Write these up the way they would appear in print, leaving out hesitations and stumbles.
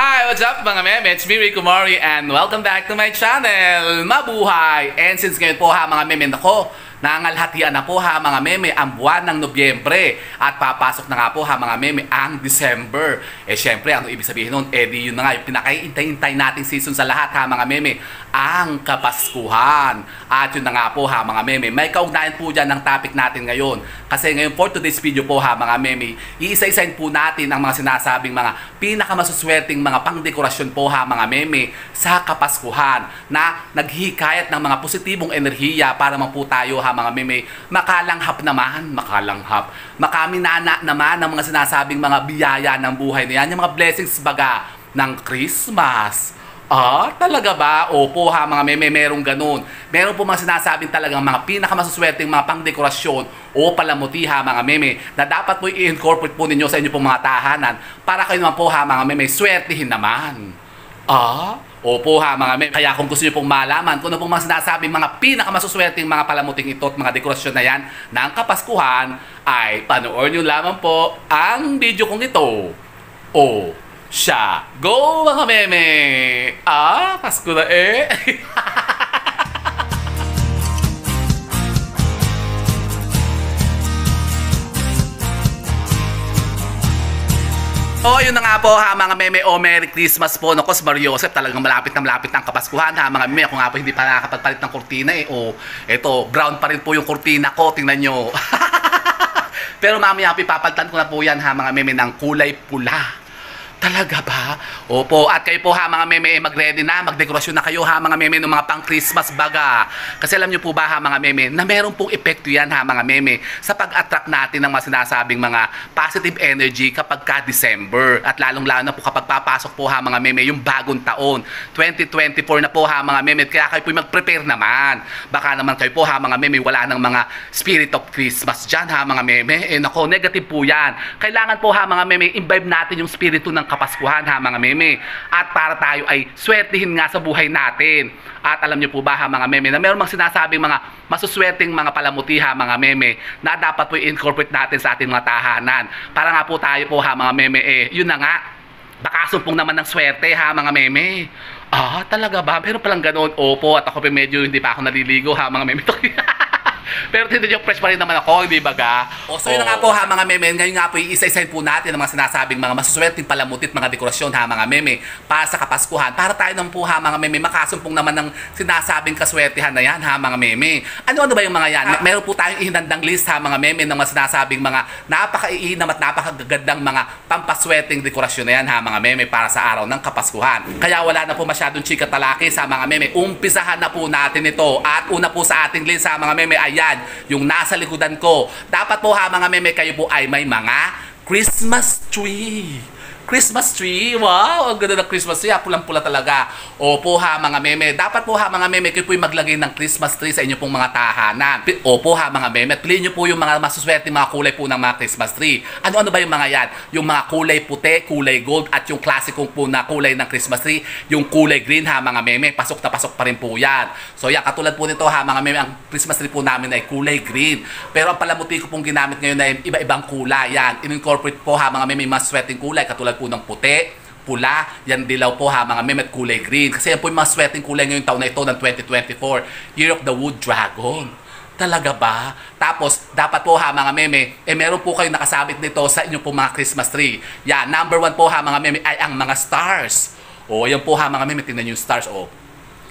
Hi, what's up mga meme? It's me, Rico Mori, and welcome back to my channel, Mabuhay! And since ngayon po ha mga meme, nako, nangalhatian na po ha mga meme ang buwan ng Nobyembre at papasok na nga po ha mga meme ang December. Eh syempre, ano ibig sabihin nun? Eh di yun na nga, yung pinakaintay-intay nating season sa lahat ha mga meme, ang Kapaskuhan. At yun na nga po ha mga meme, may kaugnayan po dyan ng topic natin ngayon. Kasi ngayon for today's video po ha mga meme, iisa-isain po natin ang mga sinasabing mga pinakamasuswerteng mga pangdekorasyon po ha mga meme sa Kapaskuhan na naghihikayat ng mga positibong enerhiya para man po tayo ha mga meme makalanghap naman, makaminana naman ng mga sinasabing mga biyaya ng buhay na yan, yung mga blessings baga ng Christmas. Talaga ba? Opo ha mga meme, merong ganun. Meron po mga sinasabing talagang mga pinakamasuswerteng mga pangdekorasyon o palamuti ha mga meme na dapat po i-incorporate po ninyo sa inyo pong mga tahanan para kayo naman po ha mga meme, swertihin naman. Opo ha mga meme. Kaya kung gusto nyo pong malaman kung ano pong mga sinasabing mga pinakamasuswerteng mga palamuting ito at mga dekorasyon na yan ng Kapaskuhan, ay panoorin nyo lamang po ang video kong ito. Siya. Go mga meme! Pasko na eh! Yun na nga po ha mga meme, Merry Christmas po. Naku, si Mario Joseph talagang malapit na malapit ang Kapaskuhan ha mga meme. Ako nga po hindi pa nakakapagpalit ng kurtina eh. Eto, brown pa rin po yung kurtina ko, tingnan nyo. Pero mamaya papalitan ko na po yan ha mga meme ng kulay pula. Talaga ba? Opo, at kayo po ha mga meme, mag-ready na, magdekorasyon na kayo ha mga meme ng mga pang-Christmas baga. Kasi alam nyo po ba ha mga meme, na meron pong epekto yan ha mga meme sa pag-attract natin ng mga sinasabing mga positive energy kapag ka-December. At lalong-lalo na po kapag papasok po ha mga meme yung bagong taon, 2024 na po ha mga meme, kaya kayo po mag-prepare naman. Baka naman kayo po ha mga meme, wala ng mga spirit of Christmas dyan ha mga meme. Nako, negative po yan. Kailangan po ha mga meme, imbibe natin yung spirito ng Kapaskuhan ha mga meme, at para tayo ay swertihin nga sa buhay natin. At alam niyo po ba ha mga meme na meron mga sinasabing mga masuswerteng mga palamuti ha mga meme na dapat po i-incorporate natin sa ating mga tahanan para nga po tayo po ha mga meme yun na nga, bakasumpong naman ng swerte ha mga meme. Talaga ba? Pero palang ganoon. Opo, at ako pa medyo hindi pa ako naliligo ha mga meme. Pero tindi nyo, fresh pa rin naman ako, hindi ba ga? So yun na nga po ha mga meme, ngayon nga po isa-isahin po natin ang mga sinasabing mga masuswerteng palamutit, mga dekorasyon ha mga meme para sa Kapaskuhan. Para tayo naman po ha mga meme, makasumpong naman ng sinasabing kaswertihan na yan ha mga meme. Ano ba yung mga yan? Meron po tayong ihinandang list ha mga meme ng mga sinasabing mga napaka-iinam at napakagagandang mga pampaswerteng dekorasyon na yan ha mga meme para sa araw ng Kapaskuhan. Kaya wala na po masyadong chika talaki sa mga meme. Umpisahan na po natin ito. At una po sa ating list ha mga meme, ayan, yung nasa likodan ko. Dapat po ha mga meme, kayo po ay may mga Christmas tree. Christmas tree, wow, ang ganda ng Christmas tree, pulang-pula talaga. Opo ha mga meme, dapat po ha mga meme, kayo po yung maglagay ng Christmas tree sa inyo pong mga tahanan. Opo ha mga meme, at piliin nyo po yung mga masuswerte mga kulay po ng mga Christmas tree. Ano ba yung mga yan? Yung mga kulay puti, kulay gold, at yung klasikong po na kulay ng Christmas tree, yung kulay green ha mga meme, pasok na pasok pa rin po yan. So yan, katulad po nito ha mga meme, ang Christmas tree po namin ay kulay green. Pero ang palamuti ko pong ginamit ngayon ay iba-ibang kulay. Yan, in-incorporate po ha mga meme, mas swerteng kulay, katulad po ng puti, pula, yan dilaw po ha mga meme, at kulay green. Kasi yan po yung mga swerteng kulay ngayong taon na ito ng 2024, Year of the Wood Dragon. Talaga ba? Tapos, dapat po ha mga meme, meron po kayong nakasabit nito sa inyong po mga Christmas tree. Yan, number 1 po ha mga meme ay ang mga stars. Yan po ha mga meme, tingnan yung stars.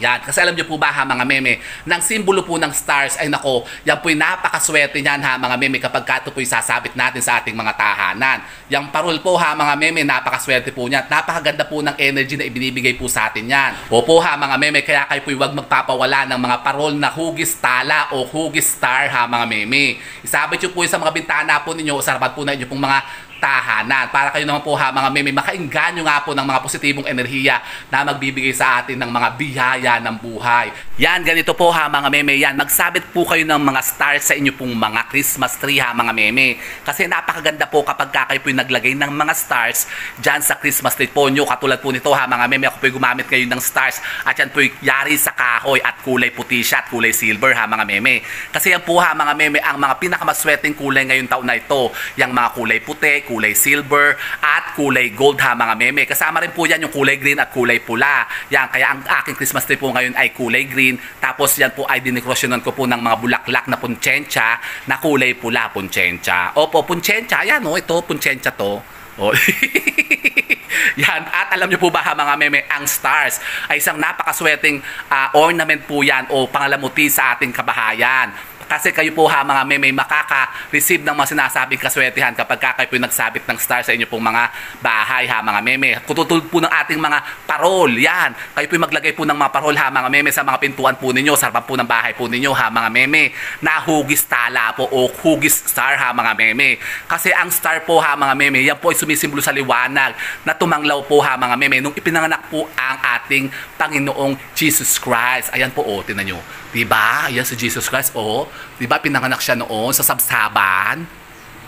Yan, kasi alam niyo po ba ha mga meme, ng simbolo po ng stars ay nako, yan po yung napakaswerte niyan ha mga meme kapag kato po yung sasabit natin sa ating mga tahanan. Yang parol po ha mga meme, napakaswerte po niyan. Napakaganda po ng energy na ibinibigay po sa atin yan. Opo ha mga meme, kaya kayo po yung huwag magpapawala ng mga parol na hugis tala o hugis star ha mga meme. Isabit nyo po yung sa mga bintana po ninyo o sa harapan po na inyo pong mga tahanan para kayo naman po ha mga meme, makainganyo nga po ng mga positibong enerhiya na magbibigay sa atin ng mga biyaya ng buhay. Yan, ganito po ha mga meme, yan, magsabit po kayo ng mga stars sa inyo pong mga Christmas tree ha mga meme, kasi napakaganda po kapag kayo po yung naglagay ng mga stars dyan sa Christmas tree po nyo. Katulad po nito ha mga meme, ako po yung gumamit ngayon ng stars at yan po yung yari sa kahoy kahoy at kulay puti siya at kulay silver ha mga meme. Kasi yan po ha mga meme ang mga pinakamaswerteng kulay ngayong taon na ito. Yang mga kulay puti, kulay silver at kulay gold ha mga meme. Kasama rin po yan yung kulay green at kulay pula. Yan, kaya ang aking Christmas tree po ngayon ay kulay green. Tapos yan po ay dinekorasyonan ko po ng mga bulaklak na puntsensya na kulay pula puntsensya. Opo, puntsensya. Yan o, ito puntsensya to. Oh. Yan. At alam niyo po ba ha mga meme, ang stars ay isang napakaswerteng ornament po yan o pangalamuti sa ating kabahayan. Kasi kayo po ha mga meme makaka-receive ng mga sinasabing kaswertihan kapag kayo po nagsabit ng star sa inyo pong mga bahay ha mga meme. Kututulad po ng ating mga parol. Yan. Kayo po maglagay po ng mga parol ha mga meme sa mga pintuan po ninyo, sa harapan po ng bahay po ninyo ha mga meme. Na hugis tala po o hugis star ha mga meme. Kasi ang star po ha mga meme, yan po ay sumisimbolo sa liwanag na tumanglaw po ha mga meme nung ipinanganak po ang ating Panginoong Jesus Christ. Ayan po o, tinan nyo. Diba? Ayan si Jesus Christ o. Diba pinanganak siya noon sa sabsaban?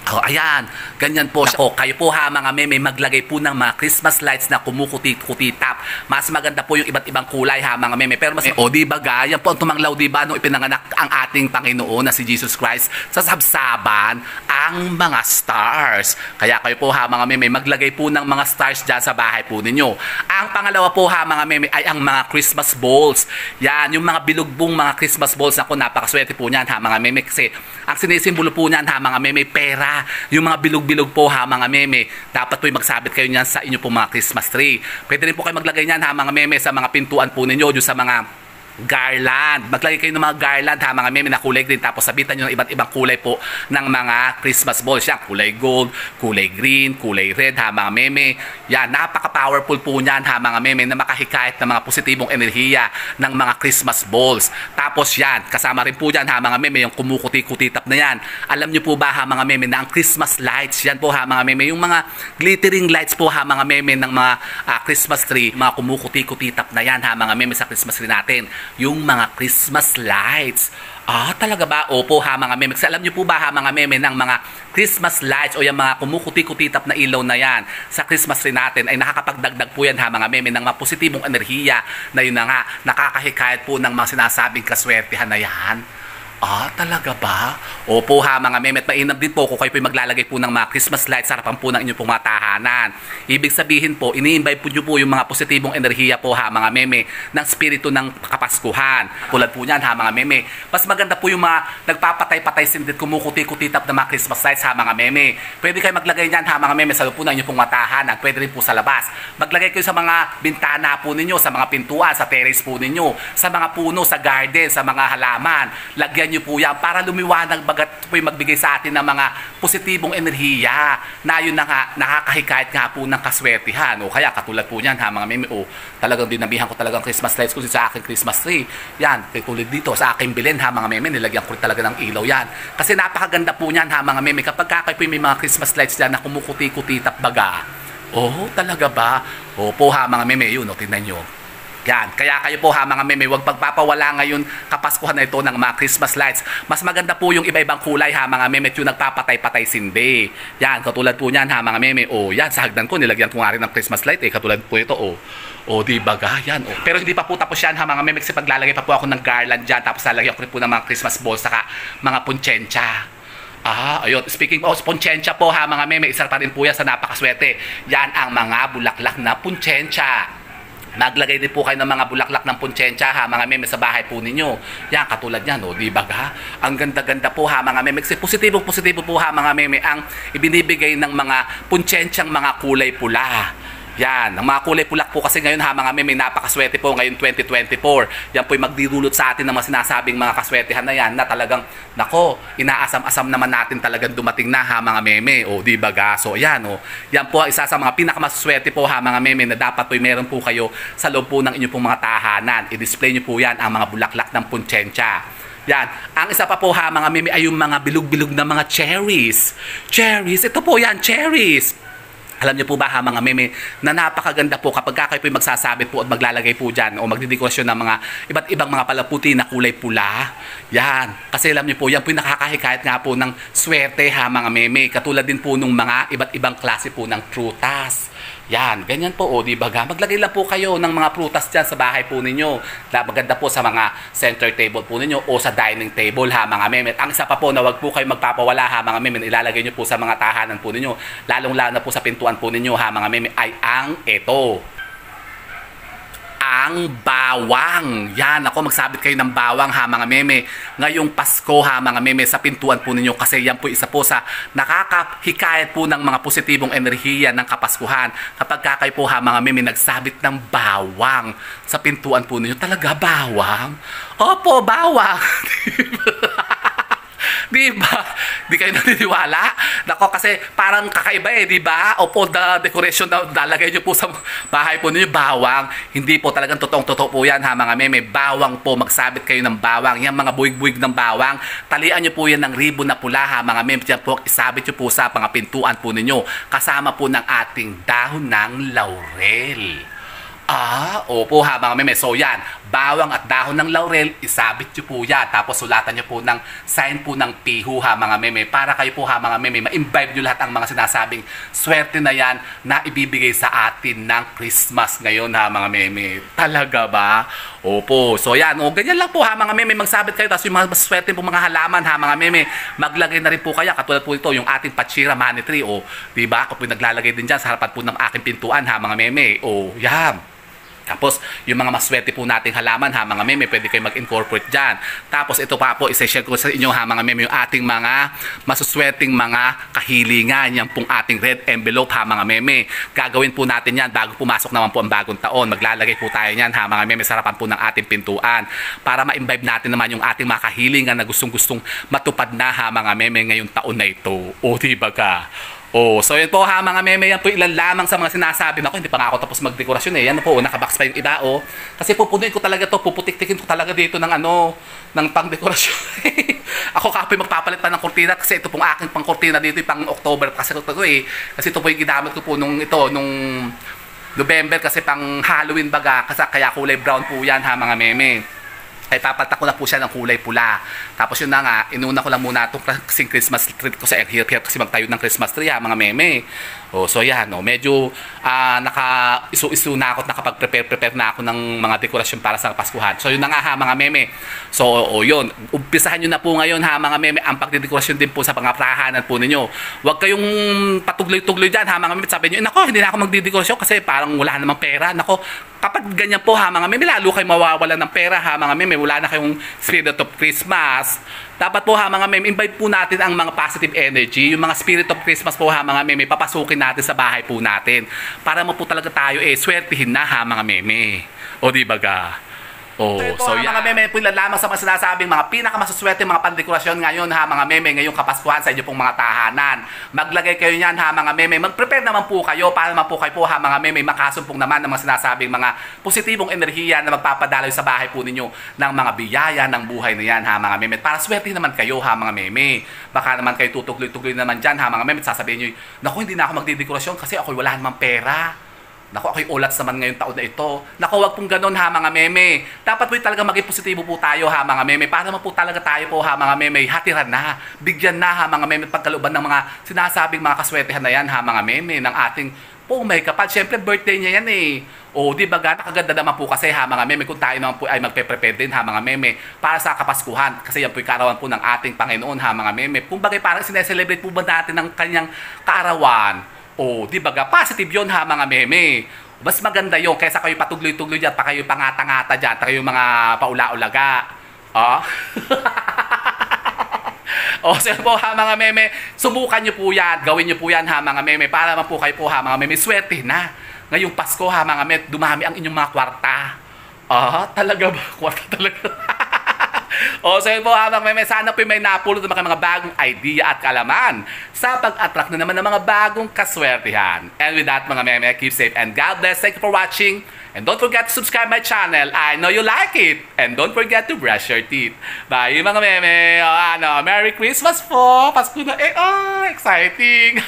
Oh, ayan, ganyan po siya. O, kayo po ha mga meme, maglagay po ng mga Christmas lights na kumukuti-kutitap. Mas maganda po yung iba't ibang kulay ha mga meme. Pero mas, diba ga, yan po ang tumanglaw diba nung ipinanganak ang ating Panginoon na si Jesus Christ sa sabsaban, ang mga stars. Kaya kayo po ha mga meme, maglagay po ng mga stars dyan sa bahay po ninyo. Ang pangalawa po ha mga meme ay ang mga Christmas balls. Yan, yung mga bilugbong mga Christmas balls na napakaswerte po niyan ha mga meme. Kasi ang sinisimbolo po niyan ha mga meme, pera. Yung mga bilog-bilog po ha mga meme, dapat po magsabit kayo niyan sa inyo po mga Christmas tree. Pwede rin po kayo maglagay niyan ha mga meme sa mga pintuan po ninyo, yung sa mga garland. Maglagay kayo ng mga garland ha mga meme na kulay green, tapos sabitan nyo ng iba't ibang kulay po ng mga Christmas balls. Yan, kulay gold, kulay green, kulay red ha mga meme. Yan, napaka-powerful po niyan ha mga meme na makahikayat ng mga positibong enerhiya ng mga Christmas balls. Tapos yan, kasama rin po dyan ha mga meme yung kumukuti-kutitap na yan. Alam nyo po ba ha mga meme na ang Christmas lights, yan po ha mga meme, yung mga glittering lights po ha mga meme ng mga Christmas tree, mga kumukuti-kutitap na yan ha mga meme sa Christmas tree natin. Yung mga Christmas lights. Talaga ba? Opo ha mga meme. Kasi alam nyo po ba ha mga meme ng mga Christmas lights o yung mga kumukuti-kutitap na ilaw na yan sa Christmas tree natin ay nakakapagdagdag po yan ha mga meme ng mga positibong enerhiya na yun na nga nakakahikayat po ng mga sinasabing kaswertihan na yan. Talaga ba? Opo ha mga meme, at mainam din po kung kayo po maglalagay po ng mga Christmas lights sa harapan po ng inyong pong mga tahanan. Ibig sabihin po, ini-invite po nyo po yung mga positibong enerhiya po ha mga meme ng spirito ng kapaskuhan. Tulad po niyan ha mga meme. Mas maganda po yung mga nagpapatay-patay sindit, kumukuti-kutitap na mga Christmas lights ha mga meme. Pwede kayo maglagay niyan ha mga meme sa loob po ng inyong pong mga tahanan. Pwede rin po sa labas. Maglagay kayo sa mga bintana po ninyo, sa mga pintuan, sa terrace po ninyo, sa mga puno, sa garden, sa mga halaman. Lagyan nyo po yan para lumiwanag bagat po yung magbigay sa atin ng mga positibong enerhiya na yun na nga nakakahikayat nga po ng kaswertihan. O kaya katulad po niyan ha mga meme, talagang dinabihan ko talagang Christmas lights ko sa aking Christmas tree. Yan, tulad dito sa aking bilin ha mga meme, nilagyan ko talaga ng ilaw yan. Kasi napakaganda po niyan ha mga meme kapag kayo po may mga Christmas lights dyan na kumukuti-kutitap baga. Talaga ba? Opo ha mga meme, yun tingnan nyo. Yan, kaya kayo po ha mga meme, huwag pagpapawala ngayon kapaskuhan na ito ng mga Christmas lights. Mas maganda po yung iba-ibang kulay ha mga meme, yung nagpapatay-patay sindi. Yan, katulad po niyan ha mga meme. Yan, sa hagdan ko, nilagyan ko nga rin ng Christmas light katulad po ito di baga, yan Pero hindi pa po tapos yan ha mga meme, kasi paglalagay pa po ako ng garland dyan, tapos lalagyan ko rin po ng mga Christmas balls, saka mga puntsensya. Ayun. Speaking of puntsensya po ha mga meme, isa pa rin po yan sa napakaswerte. Yan ang mga bulaklak na puntsensya. Maglagay din po kayo ng mga bulaklak ng puntsensya ha mga meme sa bahay po ninyo. Yan, katulad yan di ba ga? Ang ganda-ganda po ha mga meme. Kasi positibo po ha mga meme ang ibinibigay ng mga puntsensyang mga kulay pula. Yan, ang mga kulay pulak po kasi ngayon ha mga meme, napakaswerte po ngayon 2024. Yan po yung magdidulot sa atin ng mga sinasabing mga kaswertehan na yan na talagang, nako, inaasam-asam naman natin talagang dumating na ha mga meme. Di ba ga? So yan yan po ang isa sa mga pinakamaswerte po ha mga meme na dapat po meron po kayo sa loob po ng inyong pong mga tahanan. I-display nyo po yan ang mga bulaklak ng puntsensya. Yan. Ang isa pa po ha mga meme ay yung mga bilog-bilog na mga cherries. Cherries, ito po yan, cherries. Alam niyo po ba ha mga meme, na napakaganda po kapag kayo po magsasabit po at maglalagay po dyan o magdidekorasyon ng mga iba't ibang mga palaputi na kulay pula. Yan. Kasi alam niyo po, yan po yung nakakahikayat nga po ng swerte ha mga meme. Katulad din po nung mga iba't ibang klase po ng prutas. Yan, ganyan po, di ba ga? Maglagay lang po kayo ng mga prutas dyan sa bahay po ninyo. Maganda po sa mga center table po ninyo o sa dining table ha mga meme. At ang isa pa po na wag po kayo magpapawala ha mga meme, ilalagay nyo po sa mga tahanan po ninyo. Lalong-lalo na po sa pintuan po ninyo ha mga meme ay ang ito. Ang bawang. Yan, ako magsabit kayo ng bawang ha mga meme. Ngayong Pasko ha mga meme sa pintuan po ninyo kasi yan po isa po sa nakakahikayat po ng mga positibong enerhiya ng Kapaskuhan. Kapag kayo po ha mga meme nagsabit ng bawang sa pintuan po ninyo. Talaga bawang? Opo, bawang. Di ba? Di kayo naniniwala? Nako, kasi parang kakaiba di ba? Opo, decoration na dalagay nyo po sa bahay po ninyo, bawang. Hindi po talagang totoong-totoo po yan ha mga meme. Bawang po, magsabit kayo ng bawang. Yan mga buwig-buwig ng bawang. Talian nyo po yan ng ribbon na pula ha mga meme. Yan po, isabit nyo po sa mga pintuan po ninyo. Kasama po ng ating dahon ng laurel. Opo ha mga meme. So yan, bawang at dahon ng laurel, isabit nyo po yan. Tapos sulatan nyo po ng sign po ng pihu ha mga meme. Para kayo po ha mga meme, ma-imbibe nyo lahat ang mga sinasabing swerte na yan na ibibigay sa atin ng Christmas ngayon ha mga meme. Talaga ba? Opo. So yan, ganyan lang po ha mga meme. Magsabit kayo. Tapos yung mga swerte po mga halaman ha mga meme, maglagay na rin po kaya. Katulad po ito, yung ating Pachira money tree. Diba? Ako po naglalagay din dyan sa harapan po ng aking pintuan ha mga meme. Yan. Tapos, yung mga maswerte po nating halaman ha mga meme, pwede kayo mag-incorporate dyan. Tapos, ito pa po, isa-share ko sa inyo ha mga meme, yung ating mga masuswerteng mga kahilingan. Yan pong ating red envelope ha mga meme. Gagawin po natin yan bago pumasok naman po ang bagong taon. Maglalagay po tayo yan ha mga meme sa harapan po ng ating pintuan. Para ma-imbibe natin naman yung ating mga kahilingan na gustong-gustong matupad na ha mga meme ngayong taon na ito. Diba ka? So yan po ha mga meme, yan po ilan lamang sa mga sinasabi. Ako, hindi pa nga ako tapos magdekorasyon Yan po, nakabox pa yung iba Kasi pupunuin ko talaga to, puputik-tikin ko talaga dito ng ng pangdekorasyon. Ako kapoy magpapalit pa ng kurtina kasi ito pong aking pang kurtina dito yung pang October kasi Kasi ito po yung ginamit ko po nung November kasi pang Halloween baga kasi kaya kulay brown po yan ha mga meme. Ay papalta ko na po siya ng kulay pula. Tapos yun na nga, inuna ko lang muna itong kasing Christmas tree ko sa here kasi magtayo ng Christmas tree ha mga meme. So yan, medyo naka-isu-isu na ako, nakapag-prepare na ako ng mga dekorasyon para sa Paskuhan. So yun na nga ha mga meme. So yun, umpisahan nyo na po ngayon ha mga meme ang pagdedekorasyon din po sa mga prahanan po ninyo. Huwag kayong patugloy-tugloy dyan ha mga meme. Sabi nyo, nako hindi na ako magdedekorasyon kasi parang wala namang pera. Nako, kapag ganyan po ha mga meme, lalo kayo mawawalan ng pera ha mga meme. Wala na kayong spirit of Christmas. Dapat po ha mga meme, invite po natin ang mga positive energy, yung mga spirit of Christmas po ha mga meme, papasukin natin sa bahay po natin. Para mo po talaga tayo swertihin na ha mga meme. Di ba ga? So yan mga meme po ilan lamang sa mga sinasabing mga pinakamasuswerte mga pandekorasyon ngayon ha mga meme ngayong Kapaskuhan sa inyo pong mga tahanan. Maglagay kayo niyan ha mga meme. Mag-prepare naman po kayo para naman po kayo po ha mga meme makasumpong naman ng mga sinasabing mga positibong enerhiya na magpapadaloy sa bahay po ninyo ng mga biyaya ng buhay na yan ha mga meme. Para swerte naman kayo ha mga meme. Baka naman kayo tutugloy-tugloy naman dyan ha mga meme. Sasabihin nyo, naku hindi na ako magdidekorasyon kasi ako'y wala namang pera. Naku, ako'y ulats naman ngayong taon na ito. Naku, wag pong ganun ha mga meme. Dapat po talaga maging positibo po tayo ha mga meme. Para naman po talaga tayo po ha mga meme. Hatiran na, bigyan na ha mga meme. Pagkalooban ng mga sinasabing mga kaswertehan na yan ha mga meme. Ng ating po may kapal. Siyempre birthday niya yan di ba nakaganda naman po kasi ha mga meme. Kung tayo naman po ay magpe-prepare din ha mga meme. Para sa Kapaskuhan. Kasi yan po yung kaarawan po ng ating Panginoon ha mga meme. Kung bagay parang sineselebrate po ba natin ng kanyang kaarawan. Di ba ga? Positive yun ha mga meme. Mas maganda yun kaysa kayo patugloy-tugloy dyan, pa kayo pangata-ngata dyan, pa kayo mga paula-ulaga. So po ha mga meme, subukan nyo po yan, gawin nyo po yan ha mga meme, para naman po kayo po ha mga meme, swerte na. Ngayong Pasko ha mga meme, dumami ang inyong mga kwarta. Talaga ba? Kwarta talaga. So yun po mga meme, sana po may napulot ng mga bagong idea at kalaman sa pag-attract na naman ng mga bagong kaswertihan. And with that mga meme, keep safe and God bless. Thank you for watching. And don't forget to subscribe my channel. I know you like it. And don't forget to brush your teeth. Bye mga meme. Merry Christmas po. Pasko na exciting.